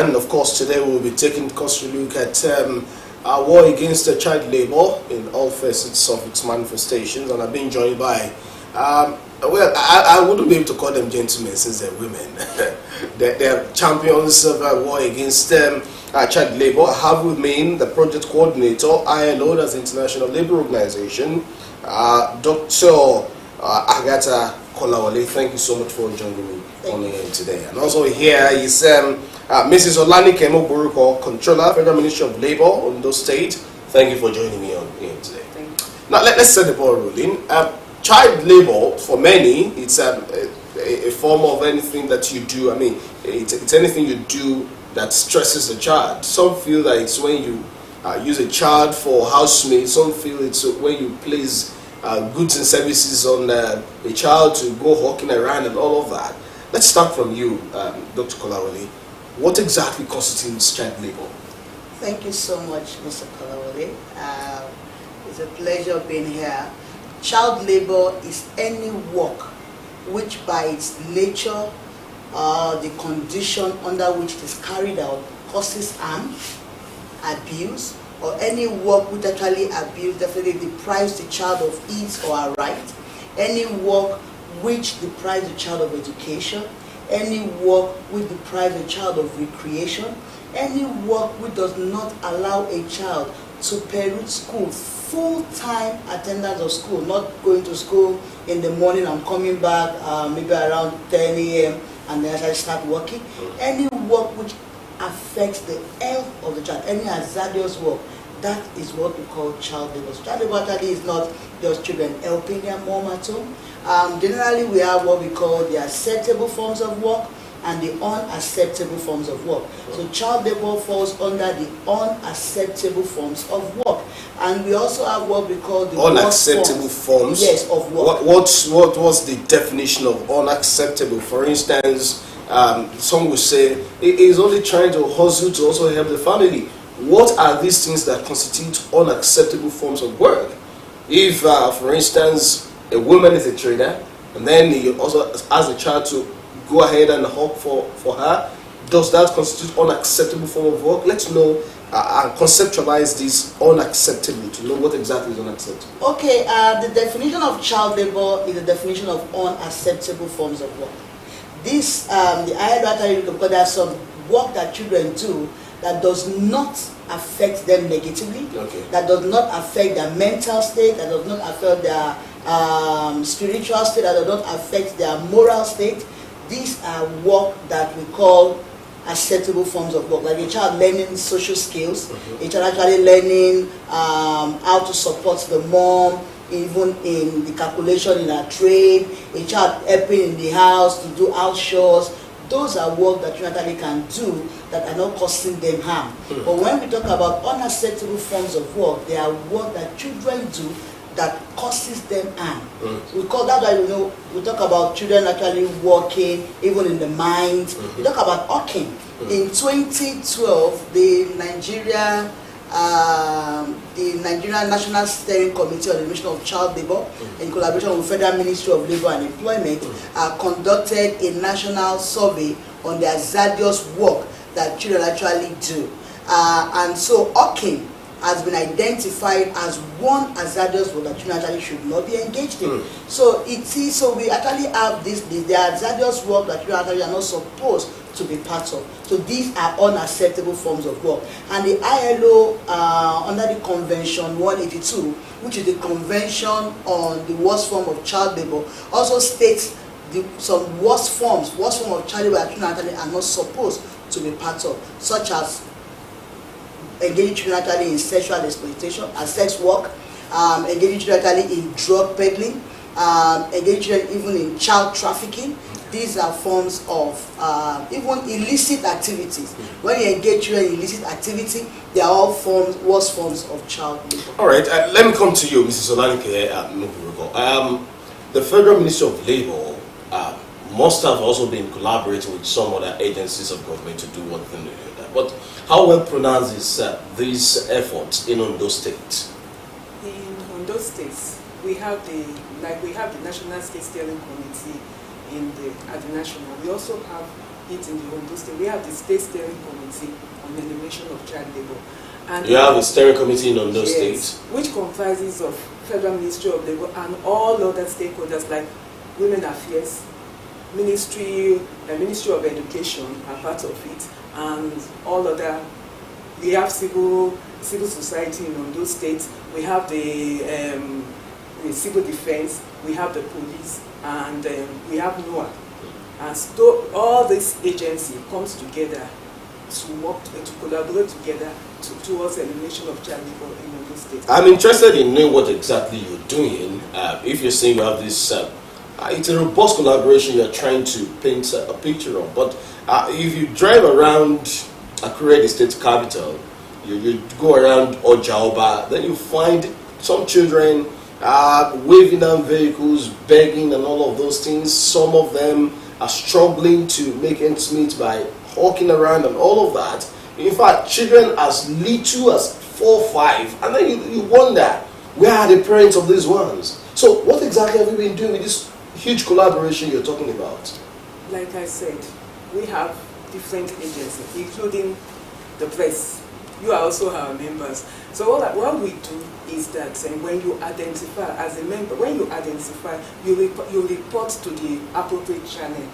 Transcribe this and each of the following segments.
and of course today we'll be taking a closer look at our war against child labor in all facets of its manifestations, and I've been joined by, well, I wouldn't be able to call them gentlemen since they're women. they're champions of war against child labor. I have with me the project coordinator, ILO, that's the International Labour Organization, Dr. Agatha Kolawole. Thank you so much for joining me on here today. And also here is Mrs. Olanike Moburuko, Controller, Federal Ministry of Labour, Ondo State. Thank you for joining me on here today. Thank you. Now let's set the ball rolling. Child labor, for many, it's a form of anything that you do. I mean, it's anything you do that stresses the child. Some feel that it's when you use a child for housemaid. Some feel it's when you place goods and services on a child to go hawking around and all of that. Let's start from you, Dr. Kolawole. What exactly constitutes child labor? Thank you so much, Mr. Kolawole. It's a pleasure being here. Child labor is any work which by its nature, the condition under which it is carried out causes harm, abuse, or any work which actually definitely deprives the child of his or her right, any work which deprives the child of education, any work which deprives the child of recreation, any work which does not allow a child to peruse school, full-time attendance of school, not going to school in the morning and coming back maybe around 10 a.m. and then I start working. Any work which affects the health of the child, any hazardous work, that is what we call child labor. So child labor actually is not just children helping their mom at home. Generally, we have what we call the acceptable forms of work and the unacceptable forms of work. So child labor falls under the unacceptable forms of work. And we also have what we call the unacceptable forms. Yes, of work. What was the definition of unacceptable? For instance, some would say it is only trying to hustle to also help the family. What are these things that constitute unacceptable forms of work? If, for instance, a woman is a trader, and then he also asks a child to go ahead and hawk for her, does that constitute unacceptable form of work? Let's know and conceptualize this unacceptable to know what exactly is unacceptable. Okay, the definition of child labor is the definition of unacceptable forms of work. This, the ILO, because there are some work that children do that does not affect them negatively, that does not affect their mental state, that does not affect their spiritual state, that does not affect their moral state. These are work that we call acceptable forms of work, like a child learning social skills, a child actually learning how to support the mom, even in the calculation in a trade, a child helping in the house to do house chores. Those are work that you actually can do that are not causing them harm. But when we talk about unacceptable forms of work, they are work that children do that causes them harm. We call that, we talk about children actually working, even in the mines. We talk about hawking. In 2012, the Nigerian National Steering Committee on the Elimination of Child Labor, in collaboration with Federal Ministry of Labour and Employment, conducted a national survey on the hazardous work that children actually do. And so hawking has been identified as one hazardous work that children actually should not be engaged in. So we actually have the hazardous work that children actually are not supposed to be part of. So these are unacceptable forms of work. And the ILO, under the Convention 182, which is the Convention on the Worst Form of Child Labor, also states some worst form of child labor that children are not supposed to be part of, such as engaging children actually in sexual exploitation and sex work, engaging children actually in drug peddling, engaging children even in child trafficking. These are forms of even illicit activities. When you engage children in illicit activity, they are all worst forms of child labor. All right, let me come to you, Mrs. Olanike Moburuko. The Federal Ministry of Labour must have also been collaborating with some other agencies of government to do one thing or the other. But how well pronounced is these efforts in Ondo State? In Ondo State, we have the National State Steering Committee at the national. We also have it in the Ondo State. We have the State Steering Committee on Elimination of Child Labour. And you have a steering committee in Ondo State, which comprises of Federal Ministry of Labour and all other stakeholders like Women Affairs, Ministry of Education are part of it, and all other. We have civil society in Ondo State. We have the civil defense. We have the police, and we have NOAA. And so all this agency comes together to work to collaborate together towards elimination of child labor in Ondo State. I'm interested in knowing what exactly you're doing. If you're saying you have this, it's a robust collaboration you're trying to paint a picture of. But if you drive around Akure, the state capital, you go around Ojaoba, then you find some children waving down vehicles, begging and all of those things. Some of them are struggling to make ends meet by hawking around and all of that. In fact, children as little as 4, 5, and then you wonder, where are the parents of these ones? So what exactly have you been doing with this huge collaboration you're talking about? Like I said, we have different agencies, including the press. You are also our members. So what we do is that when you identify as a member, you report to the appropriate channel.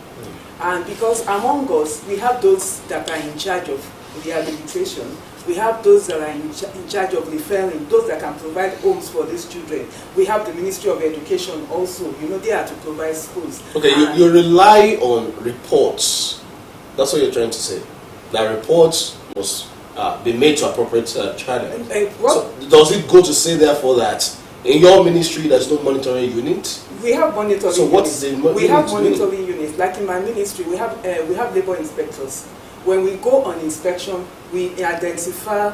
And because among us, we have those that are in charge of rehabilitation, we have those that are in charge of referring, those that can provide homes for these children. We have the Ministry of Education also, they are to provide schools. Okay, you rely on reports. That's what you're trying to say. That reports must be made to appropriate channel. So does it go to say therefore that in your ministry there's no monitoring unit? We have monitoring. So what is the we have monitoring units. Like in my ministry, we have labor inspectors. When we go on inspection, we identify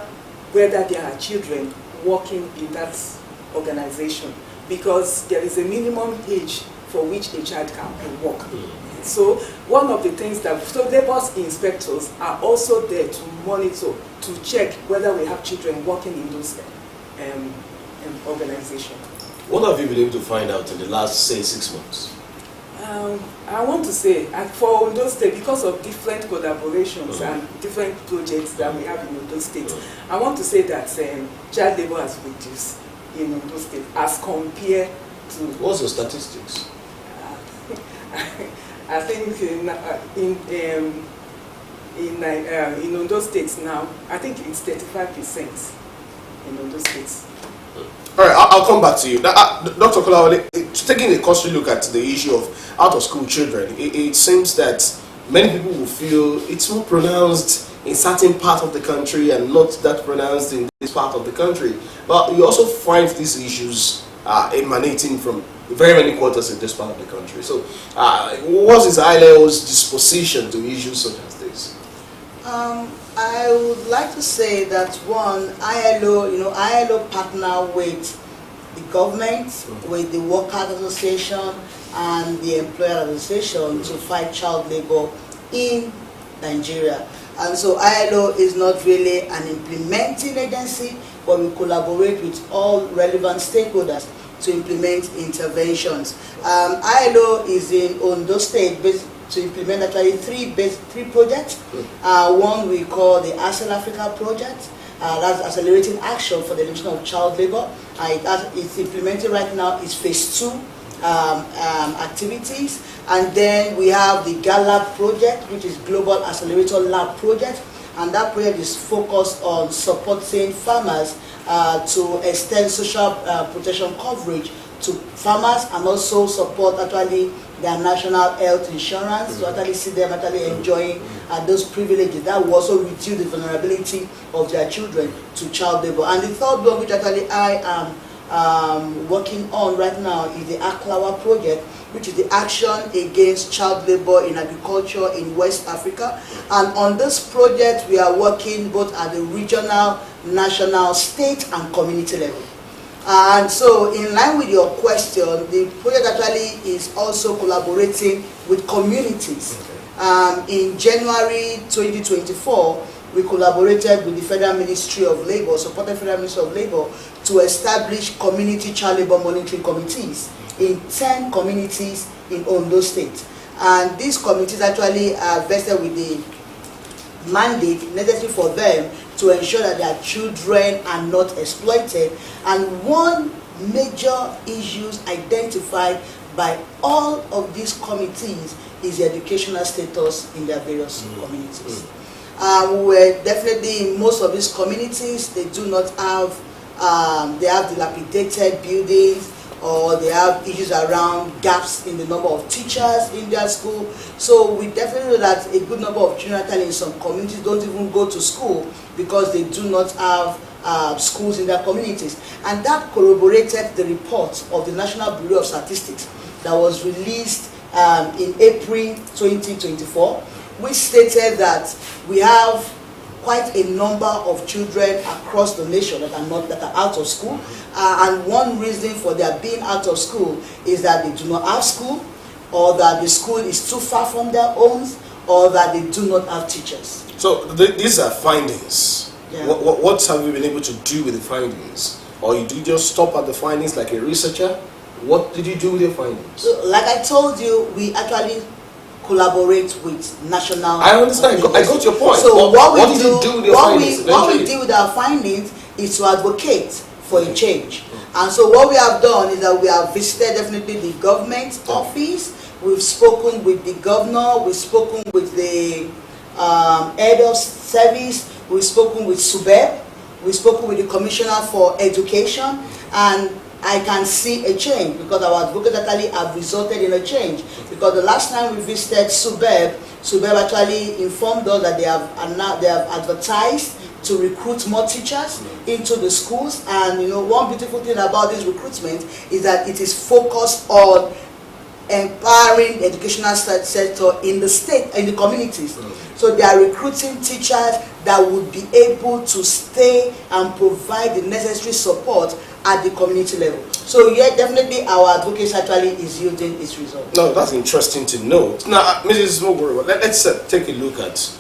whether there are children working in that organization, because there is a minimum age for which a child can work. So one of the things labor inspectors are also there to monitor, to check whether we have children working in those organizations. What have you been able to find out in the last, say, 6 months? I want to say, for Ondo State, because of different collaborations and different projects that we have in Ondo State, I want to say that child labor has reduced in Ondo State as compared to... What's your statistics? I think in Ondo State now, I think it's 35% in Ondo State. All right, I'll come back to you. Dr. Kolawole, taking a cursory look at the issue of out-of-school children, it seems that many people will feel it's more pronounced in certain part of the country and not that pronounced in this part of the country. But you also find these issues emanating from very many quarters in this part of the country. So what is ILO's disposition to issues such as this? I would like to say that one, ILO partner with the government, with the Workers Association and the Employer Association to fight child labor in Nigeria. And so ILO is not really an implementing agency, but we collaborate with all relevant stakeholders to implement interventions. ILO is in Ondo State to implement actually three projects. One we call the ASEL Africa project. That's accelerating action for the elimination of child labor. It's implemented right now. It's phase 2 activities. And then we have the GALAB project, which is Global Accelerator Lab project. And that project is focused on supporting farmers to extend social protection coverage to farmers and also support actually their national health insurance to actually see them actually enjoying those privileges. That will also reduce the vulnerability of their children to child labor. And the third one, which actually I am working on right now, is the ACLAWA project, which is the Action Against Child Labor in Agriculture in West Africa. And on this project, we are working both at the regional, national, state, and community level. And so, in line with your question, the project actually is also collaborating with communities. In January 2024, we collaborated with the Federal Ministry of Labour, supported Federal Ministry of Labour, to establish community child labor monitoring committees in 10 communities in Ondo State. and these committees actually are vested with the mandate necessary for them to ensure that their children are not exploited. And one major issues identified by all of these committees is the educational status in their various communities. We're definitely in most of these communities, they do not have, they have dilapidated buildings, or they have issues around gaps in the number of teachers in their school. So we definitely know that a good number of children actually in some communities don't even go to school because they do not have schools in their communities. And that corroborated the report of the National Bureau of Statistics that was released in April 2024, which stated that we have quite a number of children across the nation that are out of school, and one reason for their being out of school is that they do not have school, or that the school is too far from their homes, or that they do not have teachers. So these are findings. Yeah. What have you been able to do with the findings? Or you do just stop at the findings like a researcher? What did you do with your findings? So, like I told you, we actually collaborate with national. I understand. I got your point. So what we do with our findings is to advocate for a change. And so what we have done is that we have visited definitely the government office. We've spoken with the governor. We've spoken with the head of service. We've spoken with SUBEB. We've spoken with the commissioner for education, and I can see a change because our advocates actually have resulted in a change. Because the last time we visited SUBEB actually informed us that they have advertised to recruit more teachers into the schools. And you know, one beautiful thing about this recruitment is that it is focused on empowering the educational sector in the state, in the communities. So they are recruiting teachers that would be able to stay and provide the necessary support at the community level. So yeah, definitely our advocacy actually is yielding its results. No, that's interesting to note. Now, Mrs. Mogoro, let's take a look at,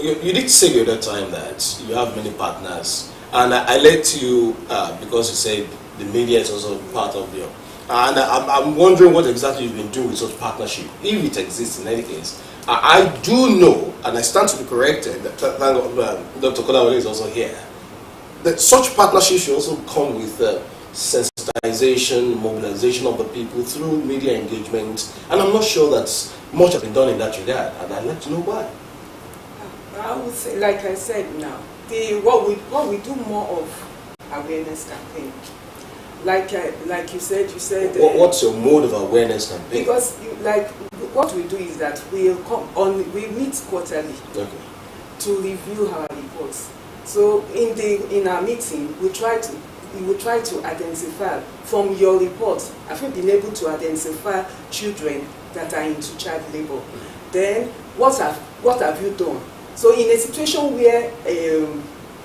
you did say the other time that you have many partners, and I let you, because you said the media is also part of your, and I'm wondering what exactly you've been doing with such partnership, if it exists in any case. I do know, and I stand to be corrected, that Dr. Kolawole is also here, that such partnerships should also come with sensitization, mobilization of the people through media engagement, and I'm not sure that much has been done in that regard, and I'd like to know why. I would say, like I said now, what we do more of awareness campaign. Like you said. What's your mode of awareness campaign? Because what we do is that we meet quarterly to review our reports. So in our meeting, we will try to identify from your report. Have you been able to identify children that are into child labor? Then what have you done? So in a situation where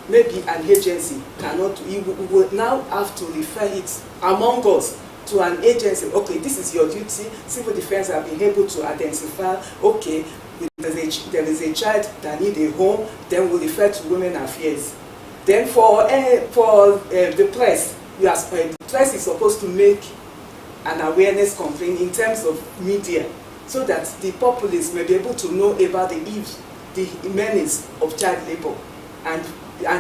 maybe an agency cannot, you will now have to refer it among us to an agency. Okay, this is your duty. Civil defense have been able to identify, okay, there is a child that needs a home, then we'll refer to Women Affairs. Then for the press, the press is supposed to make an awareness campaign in terms of media, so that the populace may be able to know about the menace of child labor, and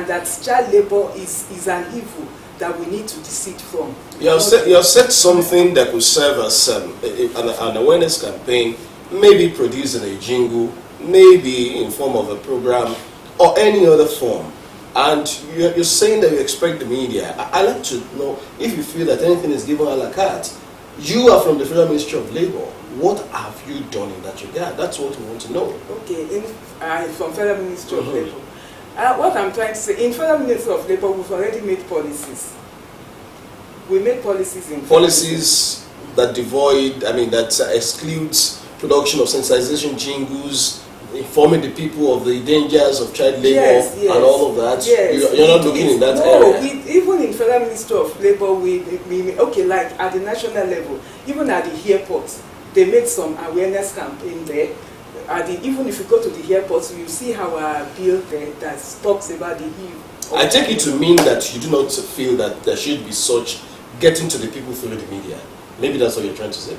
that child labor is an evil that we need to desist from. You have said something that could serve as an awareness campaign, maybe produced in a jingle, maybe in form of a program, or any other form. And you're saying that you expect the media. I'd like to know if you feel that anything is given a la carte. You are from the Federal Ministry of Labor. What have you done in that regard? That's what we want to know. Okay, from Federal Ministry of Labor. What I'm trying to say, in Federal Ministry of Labor, we've already made policies. We made policies in policies that excludes production of sensitization jingles, informing the people of the dangers of child labor and all of that. Yes, you're not looking in that area. Even in Federal Ministry of Labor, we like at the national level, even at the airports, they make some awareness campaign there. Even if you go to the airports, you see our bill there that talks about the eve. I take it to mean that you do not feel that there should be such getting to the people through the media. Maybe that's what you're trying to say.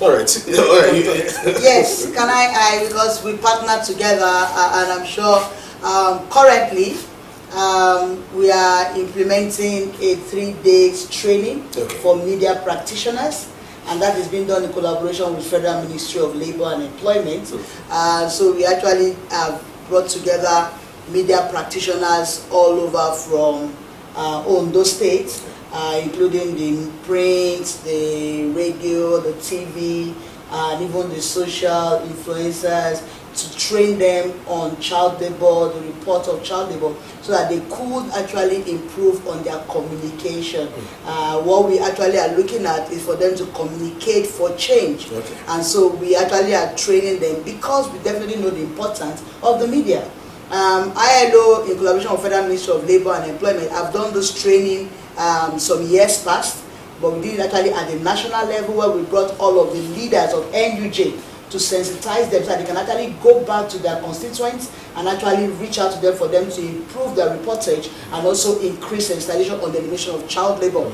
All right. Yes, can I because we partner together, and I'm sure currently we are implementing a 3-day training for media practitioners, and that is being done in collaboration with Federal Ministry of Labor and Employment. So we actually have brought together media practitioners all over from Ondo State, including the print, the radio, the TV, and even the social influencers, to train them on child labor, the report of child labor, so that they could actually improve on their communication. What we actually are looking at is for them to communicate for change. And so we actually are training them because we definitely know the importance of the media. ILO, in collaboration with Federal Ministry of Labor and Employment, have done this training some years past, but we did it actually at the national level, where we brought all of the leaders of NUJ to sensitize them so that they can actually go back to their constituents and actually reach out to them for them to improve their reportage and also increase sensitization on the elimination of child labor.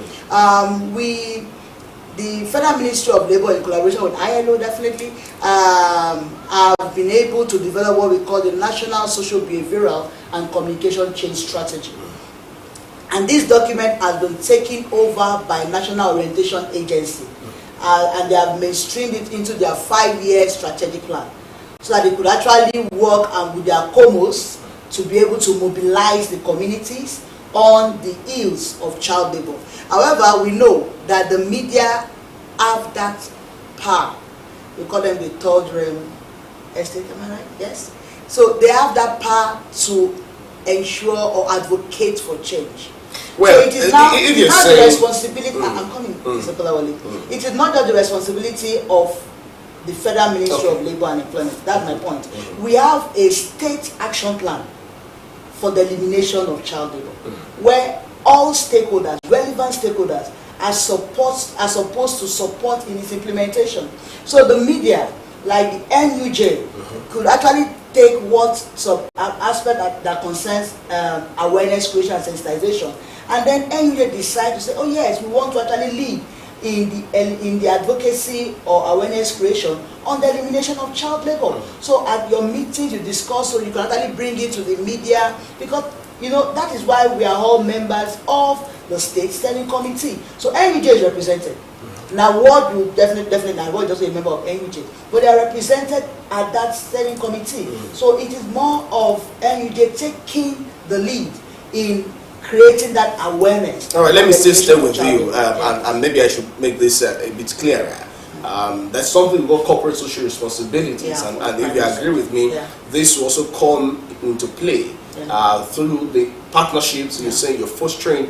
The Federal Ministry of Labor, in collaboration with ILO, definitely have been able to develop what we call the National Social Behavioral and Communication Change Strategy. And this document has been taken over by National Orientation Agency, and they have mainstreamed it into their 5-year strategic plan, so that they could actually work with their comos to be able to mobilize the communities on the ills of child labor. However, we know that the media have that power. We call them the third realm estate, am I right? Yes? So they have that power to ensure or advocate for change. Well, so it is now the responsibility, I'm coming, Mr. Kolawole. It is not just the responsibility of the Federal Ministry of Labor and Employment. That's my point. We have a state action plan for the elimination of child labor, where all stakeholders, relevant stakeholders, are supposed to support in its implementation. So the media, like the NUJ, could actually take what aspect that concerns awareness creation and sensitization, and then NUJ decide to say, oh yes, we want to actually lead in the advocacy or awareness creation on the elimination of child labor. So at your meetings you discuss, so you can actually bring it to the media, because you know that is why we are all members of the state steering committee. So NUJ is represented. Now what you definitely now what is also a member of NUJ, but they are represented at that steering committee. So it is more of NUJ taking the lead in creating that awareness. All right, let me still stay with you, and maybe I should make this a bit clearer. That's something called corporate social responsibilities, and if you agree with me, this will also come into play through the partnerships you're saying you're fostering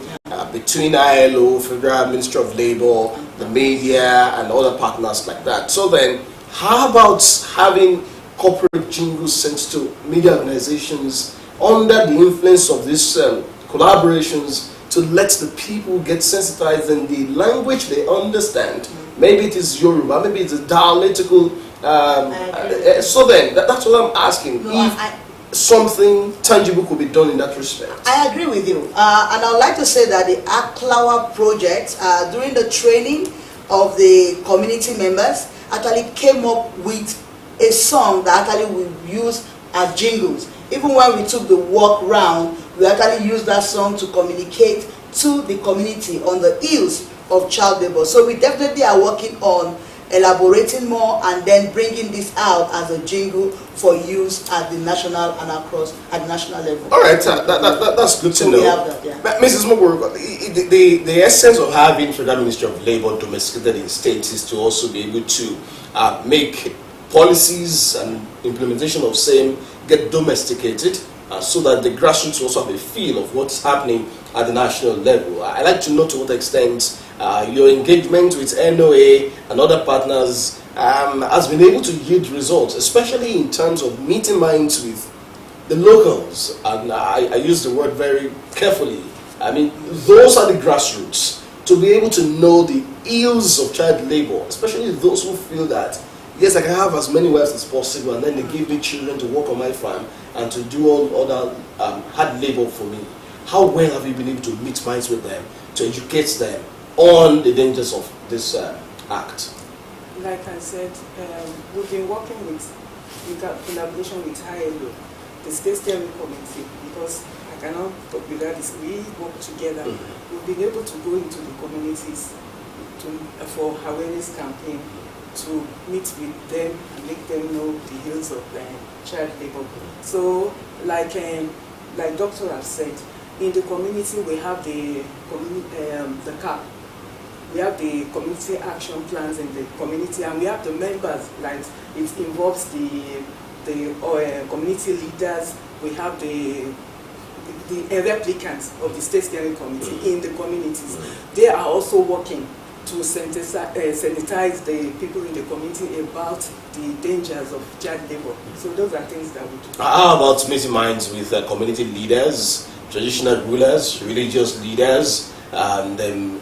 between ILO, Federal Ministry of Labor, the media, and other partners like that. So then, how about having corporate jingles sent to media organizations under the influence of these collaborations, to let the people get sensitized in the language they understand? Maybe it is Yoruba, maybe it's a dialectical. So then, that's what I'm asking. If something tangible could be done in that respect. I agree with you. And I would like to say that the Aklawa project, during the training of the community members, actually came up with a song that actually we use as jingles. Even when we took the walk round, we actually used that song to communicate to the community on the ills of child labor. So we definitely are working on elaborating more and then bringing this out as a jingle for use at the national and across at the national level. All right, that's good to know. We have that, yeah. Mrs. Mogoro, the essence of having Federal Ministry of Labor domesticated in states is to also be able to make policies and implementation of same get domesticated, so that the grassroots also have a feel of what's happening at the national level. I'd like to know to what extent your engagement with NOA and other partners has been able to yield results, especially in terms of meeting minds with the locals. And I use the word very carefully. I mean, those are the grassroots, to be able to know the ills of child labor, especially those who feel that, yes, I can have as many wives as possible, and then they give me children to work on my farm and to do all other hard labor for me. How well have you been able to meet minds with them, to educate them on the dangers of this act? like I said, we've been working in collaboration with ILO, the State Steering Committee, because I cannot talk without this. We work together. We've been able to go into the communities for awareness campaign, to meet with them and make them know the ills of child labor. So, like Doctor has said, in the community we have the CAP. We have the community action plans in the community, and we have the members. Like it involves the community leaders. We have the replicants of the State Steering Committee in the communities. They are also working to sanitize the people in the community about the dangers of child labor. So those are things that we do. How about meeting minds with community leaders, traditional rulers, religious leaders, and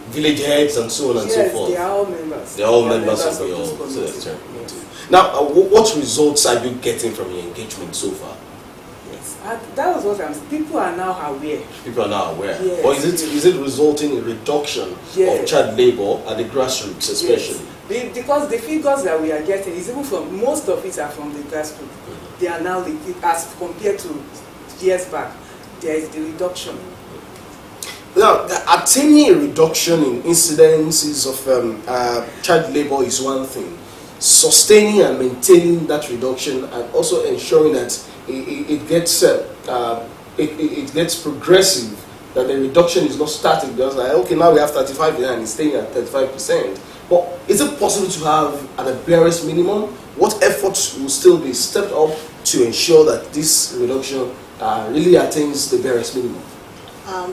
village heads, and so on and so forth? Yes, they are all members. They are all members of the old. Yes. Now, what results are you getting from your engagement so far? That was what I'm saying. People are now aware. People are now aware. Yes, Or is it resulting in reduction of child labor at the grassroots, especially? Yes. Because the figures that we are getting is even from, most of it are from the grassroots. They are now, as compared to years back, there is the reduction. Now, attaining a reduction in incidences of child labor is one thing. Sustaining and maintaining that reduction, and also ensuring that it gets progressive, that the reduction is not static, because like, okay, now we have 35% and it's staying at 35%. But is it possible to have at the barest minimum? What efforts will still be stepped up to ensure that this reduction really attains the barest minimum?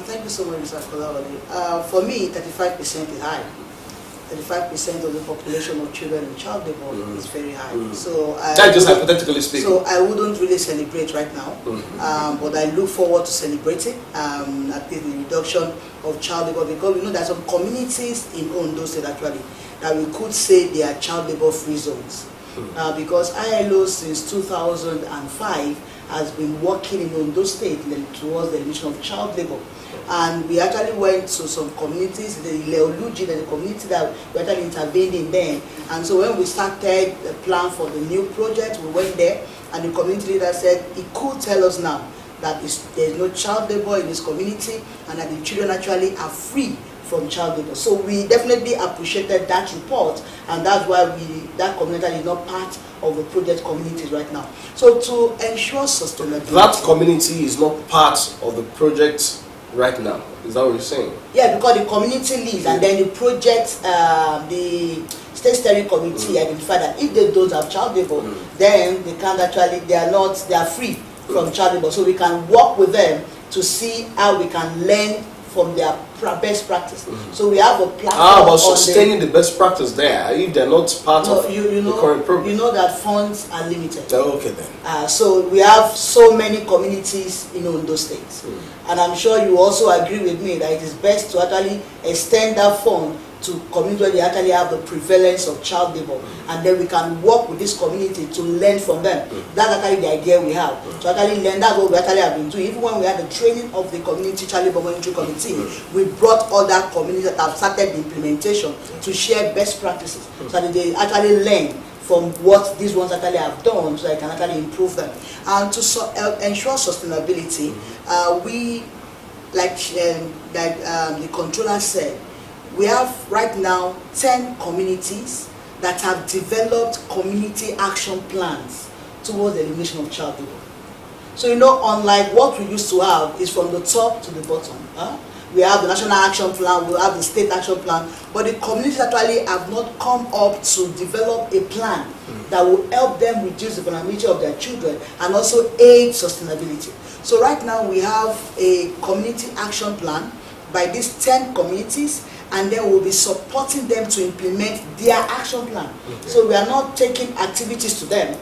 Thank you so much, Mr. Kolawole. For me, 35% is high. 35% of the population of children in child labor is very high. So just hypothetically speaking. So I wouldn't really celebrate right now, but I look forward to celebrating at the reduction of child labor, because we know that some communities in Ondo State actually that we could say they are child labor free zones. Because ILO since 2005 has been working in Ondo State towards the elimination of child labor. And we actually went to some communities, the Leoluji, the community that we actually intervened in then. And so when we started the plan for the new project, we went there, and the community leader said he could tell us now that there is no child labor in this community, and that the children actually are free from child labor. So we definitely appreciated that report, and that's why that community is not part of the project communities right now. So to ensure sustainability. That community is not part of the project right now. Is that what you're saying? Yeah, because the community leads, and then the project, the State Steering Committee identified that if they don't have child labor, then they can't actually, they are free from child labor. So we can work with them to see how we can learn from their best practice. So we have a platform. How about sustaining the best practice there if they're not part of the current program? You know that funds are limited. Okay then. So we have so many communities in Ondo State. And I'm sure you also agree with me that it is best to actually extend that fund to communities where they actually have the prevalence of child labor, and then we can work with this community to learn from them. That's actually the idea we have. To actually learn, that's what we actually have been doing. Even when we had the training of the Community Child Labor Monitoring Committee, we brought other communities that have started the implementation to share best practices, so that they actually learn from what these ones actually have done, so they can actually improve them. And to ensure sustainability, we, like the controller said, we have right now 10 communities that have developed community action plans towards the elimination of child labor. So you know, unlike what we used to have, is from the top to the bottom. We have the national action plan, we have the state action plan, but the communities actually have not come up to develop a plan that will help them reduce the vulnerability of their children and also aid sustainability. So right now we have a community action plan by these 10 communities, and then we'll be supporting them to implement their action plan. So we are not taking activities to them.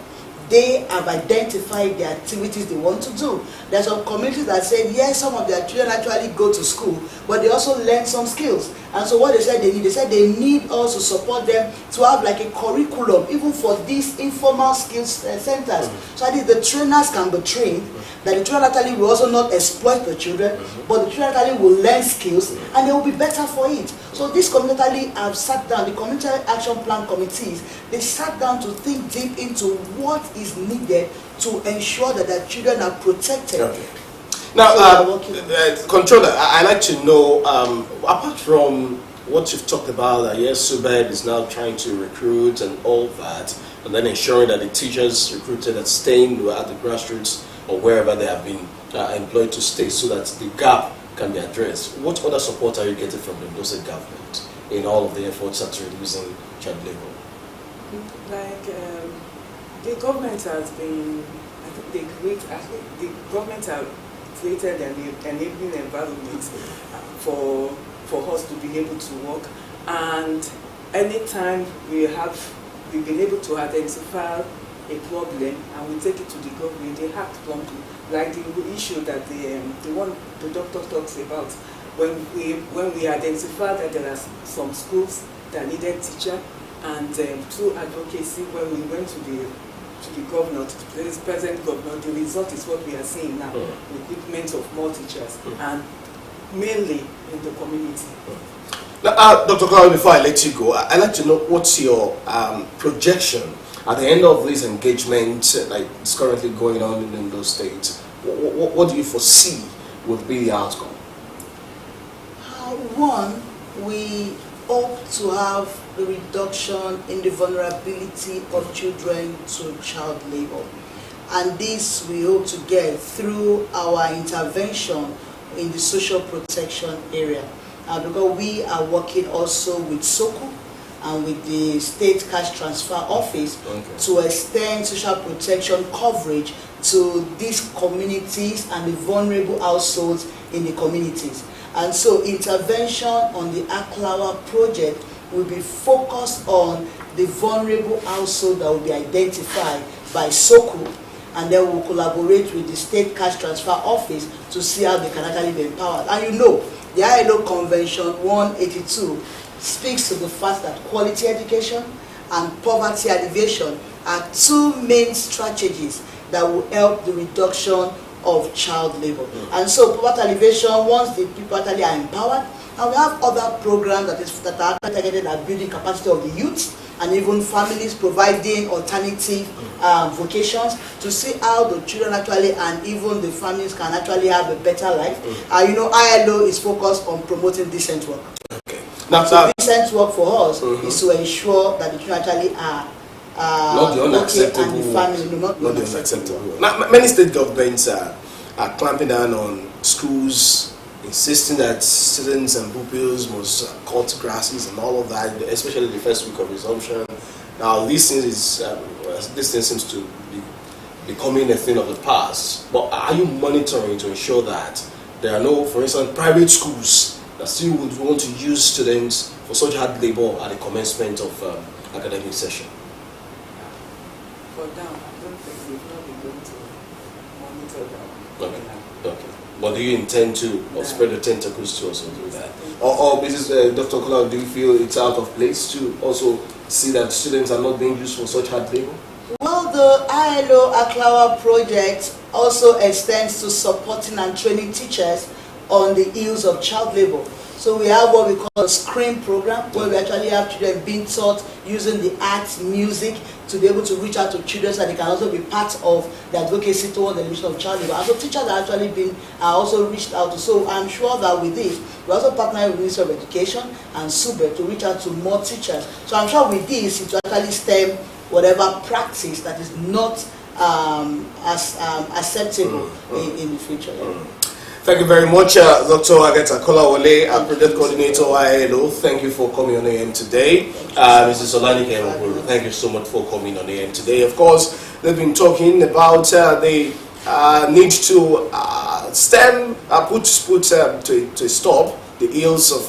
They have identified the activities they want to do. There are some communities that said, yes, some of their children actually go to school, but they also learn some skills. And so what they said they need us to support them to have like a curriculum, even for these informal skills centers. So that the trainers can be trained, that the children actually will also not exploit the children, but the children actually will learn skills, and they will be better for it. So this community have sat down, the community action plan committees, they sat down to think deep into what is needed to ensure that their children are protected. Okay. Now, Controller, I'd like to know, apart from what you've talked about, that yes, Subed is now trying to recruit and all that, and then ensuring that the teachers recruited are staying at the grassroots or wherever they have been employed to stay, so that the gap can be addressed. What other support are you getting from the State government in all of the efforts at reducing child labor? Like the government has been, I think the government have created an enabling environment for us to be able to work, and anytime we've been able to identify a problem and we take it to the government, they act promptly. Like the issue that the one the doctor talks about, when we identify that there are some schools that needed teacher, and through advocacy, when we went to the governor, to the present governor, the result is what we are seeing now: recruitment of more teachers, and mainly in the community. Now, Dr. Kawale, before I let you go, I'd like to know what's your projection at the end of this engagement, like it's currently going on in those states. What do you foresee would be the outcome? One, we hope to have a reduction in the vulnerability of children to child labor. And this we hope to get through our intervention in the social protection area. Because we are working also with SOCO and with the State Cash Transfer Office to extend social protection coverage to these communities and the vulnerable households in the communities. And so intervention on the Aklawa project will be focused on the vulnerable household that will be identified by SOCO, and then we'll collaborate with the State Cash Transfer Office to see how they can actually be empowered. And you know, the ILO Convention 182 speaks to the fact that quality education and poverty alleviation are two main strategies that will help the reduction of child labor. And so poverty alleviation, once the people actually are empowered, and we have other programs that are targeted at building capacity of the youth and even families, providing alternative vocations to see how the children actually and even the families can actually have a better life. You know, ILO is focused on promoting decent work. Okay. Now, so decent work for us is to ensure that the children actually are not the unacceptable, and the family, not the unacceptable. Now, many state governments are clamping down on schools, insisting that students and pupils must cut grasses and all of that, especially the first week of resumption. Now, this thing seems to be becoming a thing of the past. But are you monitoring to ensure that there are no, for instance, private schools that still would want to use students for such hard labor at the commencement of academic session? For now, I don't think we've not been going to monitor that. Okay. But do you intend to spread the tentacles to also do that? Or Dr. Kula, do you feel it's out of place to also see that students are not being used for such hard labor? Well, the ILO Aklawa project also extends to supporting and training teachers on the ills of child labor. So we have what we call a SCREAM program, where we actually have children being taught using the arts, music, to be able to reach out to children so that they can also be part of the advocacy towards the elimination of child labor. And so teachers are actually been also reached out to. So I'm sure that with this, we're also partnering with the Ministry of Education and SUBE to reach out to more teachers. So I'm sure with this, it will actually stem whatever practice that is not acceptable in the future. Yeah. Thank you very much, Dr. Agata Kolawole, Project Coordinator ILO. Thank you for coming on AM today. Mrs. Olanike Ebukuru, thank you so much for coming on AM today. Of course, they've been talking about the need to put to stop the ills of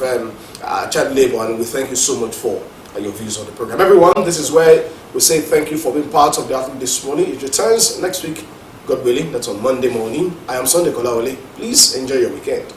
child labor, and we thank you so much for your views on the program. Everyone, this is where we say thank you for being part of the Afternoon this morning. It returns next week, God willing. That's on Monday morning. I am Sunday Kolawole. Please enjoy your weekend.